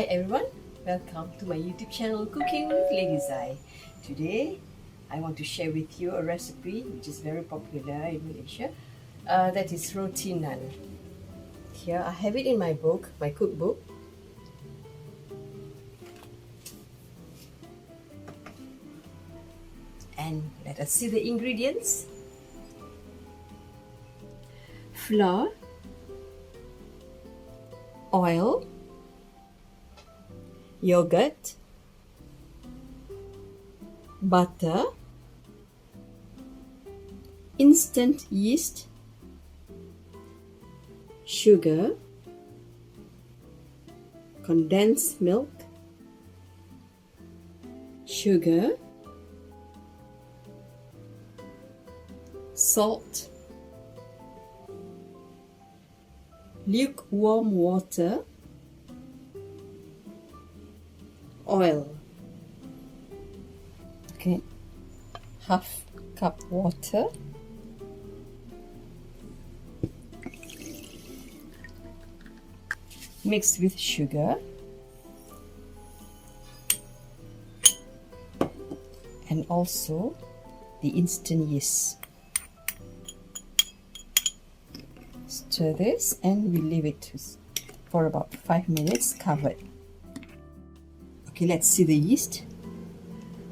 everyone, welcome to my YouTube channel Cooking with Lady Zai. Today I want to share with you a recipe which is very popular in Malaysia, that is Roti Naan. Here I have it in my book, my cookbook. And let us see the ingredients. Flour, oil, yogurt, butter, instant yeast, sugar, condensed milk, sugar, salt, lukewarm water, oil. Okay, half cup water, mixed with sugar and also the instant yeast. Stir this and we leave it for about 5 minutes covered. Okay, let's see the yeast.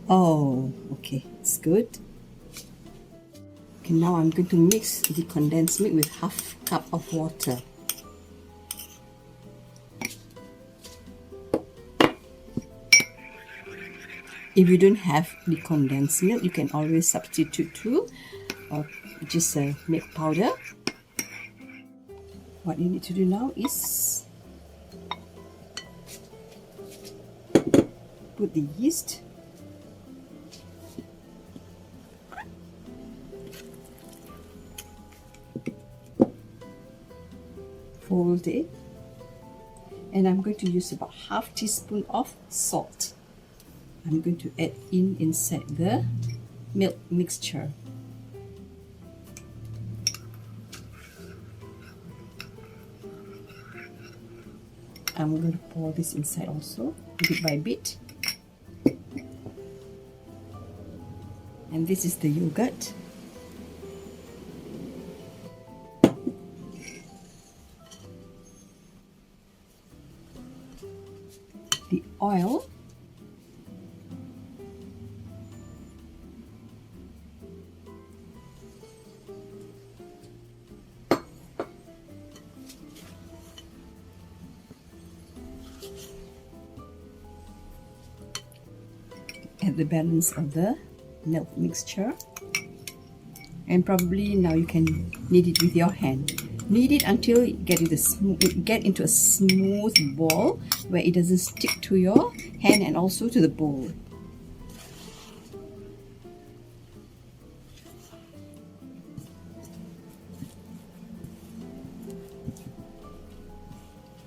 Oh, okay, it's good. Okay, now I'm going to mix the condensed milk with half cup of water. If you don't have the condensed milk, you can always substitute to just milk powder. What you need to do now is put the yeast, fold it, and I'm going to use about half teaspoon of salt. I'm going to add inside the milk mixture. I'm going to pour this inside also, bit by bit. And this is the yogurt. The oil. Add the balance of the milk mixture, and probably now you can knead it with your hand. Knead it until you get into a smooth ball where it doesn't stick to your hand and also to the bowl.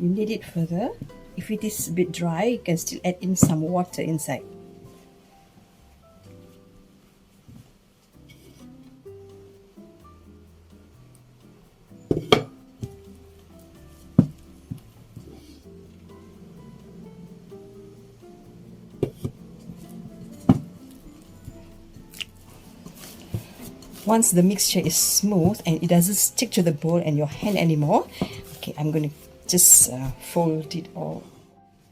You knead it further. If it is a bit dry, you can still add in some water inside. Once the mixture is smooth and it doesn't stick to the bowl and your hand anymore, okay, I'm going to just fold it all.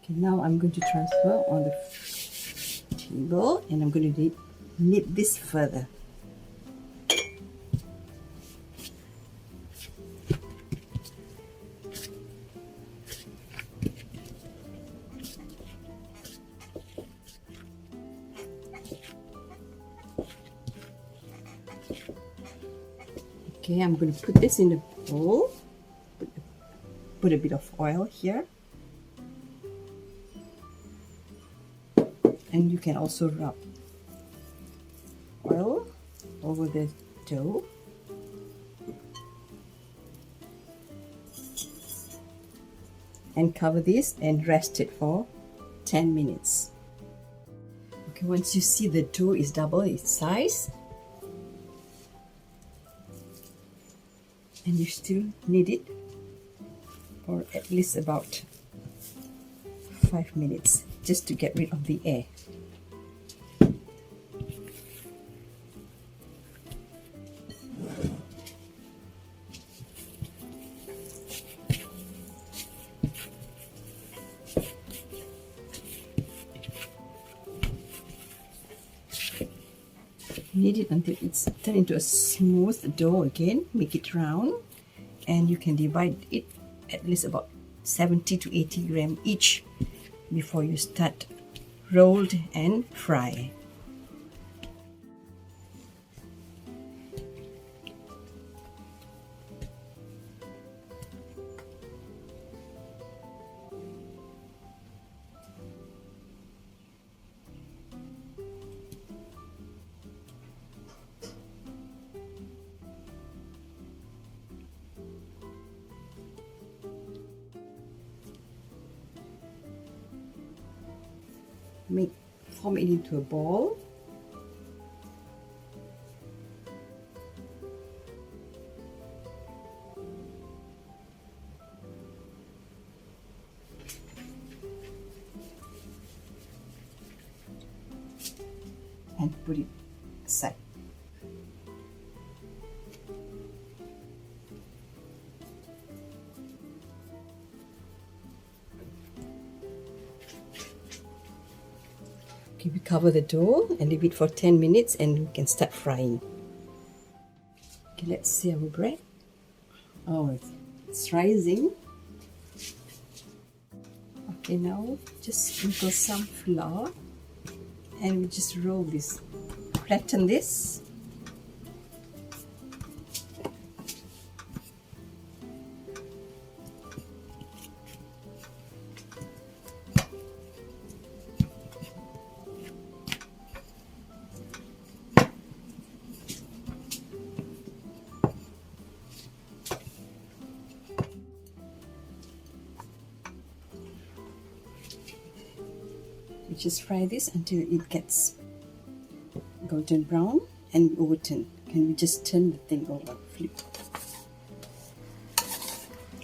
Okay, now I'm going to transfer on the table and I'm going to knead this further. Okay, I'm going to put this in the bowl. Put a bit of oil here. And you can also rub oil over the dough. And cover this and rest it for 10 minutes. Okay, once you see the dough is double its size, and you still knead it for at least about 5 minutes just to get rid of the air. Knead it until it's turned into a smooth dough again. Make it round, and you can divide it at least about 70 to 80 grams each before you start rolled and fry. Form it into a ball. And put it aside. Okay, we cover the dough and leave it for 10 minutes and we can start frying. Okay, let's see our bread. Oh, it's rising. Okay, now just sprinkle some flour and we just roll this, flatten this. We just fry this until it gets golden brown and overturn. Can we just turn the thing over? Flip.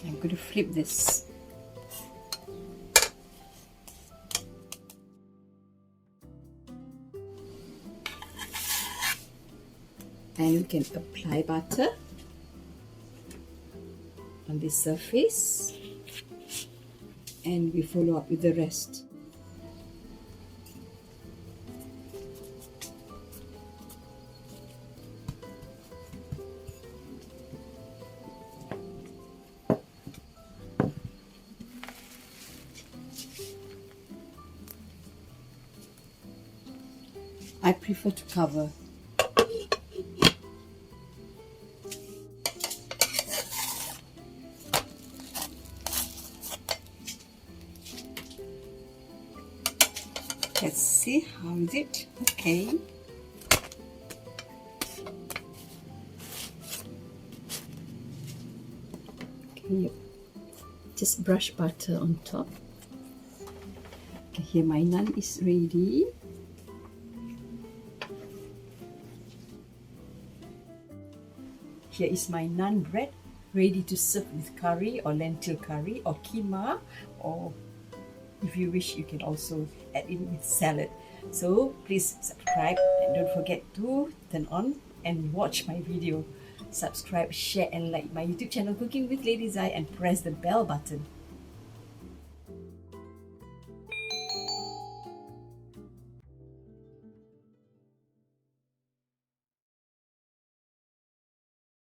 I'm going to flip this. And we can apply butter on the surface and we follow up with the rest. I prefer to cover. Let's see, how is it? Okay. Okay, just brush butter on top. Okay, here my naan is ready. Here is my naan bread ready to serve with curry or lentil curry or keema, or if you wish you can also add in with salad. So please subscribe and don't forget to turn on and watch my video. Subscribe, share and like my YouTube channel Cooking with Lady Zai and press the bell button